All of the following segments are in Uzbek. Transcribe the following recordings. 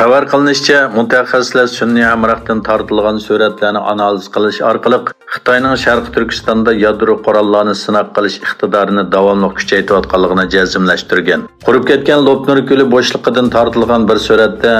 Xabar qilinishicha, mutaxassislar sun'iy hamrohdan tortilgan suratlarni analiz qilish orqali Xitoyning Sharq Turkistonda yadro qurollarni sinab qilish iqtidorini davomli kuchaytirayotganligini jazmlashtirgan. Qurib ketgan Lopnur ko'li bo'shliqidan tortilgan bir suratda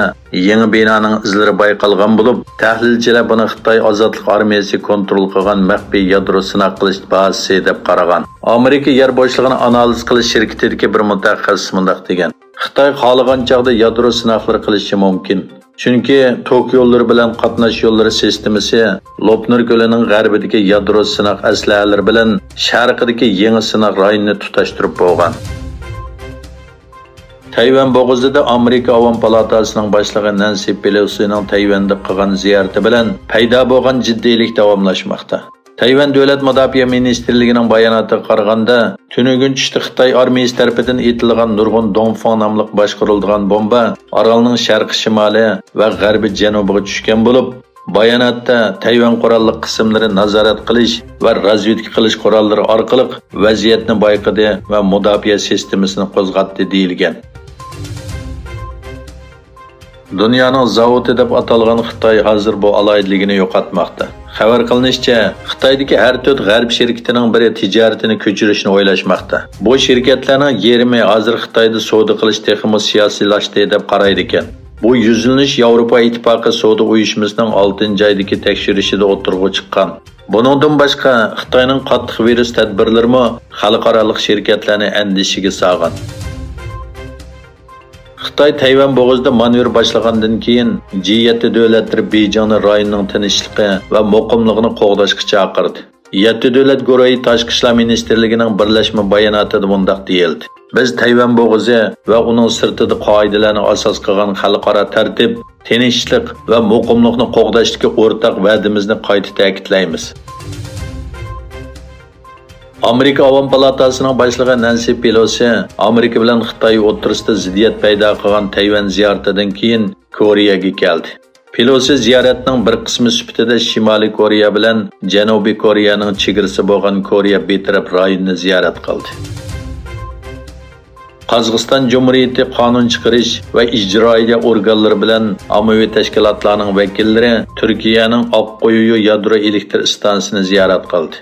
yangi binoning izlari bayqalgan bo'lib, tahlilchilar buni Xitoy ozodlik armiyasi kontrol qilgan maxfiy yadro sinab qilish bazasi deb qaragan. Amerika yer bo'shlig'ini analiz qilish shirkatidagi bir mutaxassis mundaq degan: Xitoy xohlagan chog'da yadro sinovlari qilishi mumkin. Chunki tok yo'llari bilan qatnash yo'llari sistemasi Lopnur ko'lining g'arbidagi yadro sinaq aslahalari bilan sharqidagi yangi sinaq rayonini tutashtirib bo'lgan. Tayvan bo'g'izida Amerika Avom palatasining boshlig'i Nancy Pelosining Tayvanda qilgan ziyorati bilan paydo bo'lgan jiddiylik davomlashmoqda. Tayvan Davlat Mudofaa Ministrligining bayonotiga qaraganda, tunugun tushda Xitoy armiyasi tomonidan etilgan nurg'un Dongfang nomli boshqarilgan bomba orolning sharqi shimoli va g'arbi janubiga tushgan bo'lib, bayonotda Tayvan qurolli qismlari nazorat qilish va razvedka qilish qurollari orqali vaziyatni bayqadi va mudofaa sistemasini qo'zg'atdi deyilgan. Dunyoning zavodi deb atalgan Xitoy hozir bu aloyidligini yo'qotmoqda. Xabar qilinishicha, Xitoydagi har 4 g'arb shirkatining biri tijoratini ko'chirishni o'ylashmoqda. Bu shirkatlarning yarmi hozir Xitoyda savdo qilish texnik siyosiylashdi deb qaraydi ekan. Bu yuzlanish Yevropa Ittifoqi savdo uyushmasining 6-oydagi tekshirishida o'tirg'i chiqqan. Buningdan boshqa Xitoyning qattiq virus tadbirlarimi xalqaro shirkatlarni andishiga solgan. Xitoy Tayvan bo'g'izida manevr boshlagandan keyin G7 davlatlari Beyjingning rayonning tinchligi va muqimligini qo'g'dashga chaqirdi. 7 davlat guruhi Tashqi ishlar ministrligining birlashma bayonotida mundaq deyildi: Biz Tayvan bo'g'ozi va uning sirtida qoidalarni asos qilgan xalqaro tartib, tinchlik va muqimlikni qo'g'dashdagi o'rtaq va'damizni qayta ta'kidlaymiz. Amerika Avom palatasining boshlig'i Nancy Pelosi Amerika bilan Xitoy o'rtasida ziddiyat paydo qilgan Tayvan ziyoratidan keyin Koreyaga keldi. Pelosi ziyoratining bir qismi sifatida Shimoliy Koreya bilan Janubiy Koreyaning chegarasi bo'lgan Koreya betaraf rayonini ziyorat qildi. Qozog'iston Jumhuriyati qonun chiqarish va ijroiya organlari bilan ommaviy tashkilotlarning vakillari Turkiyaning Oqquyi yadro elektr stansiyasini ziyorat qildi.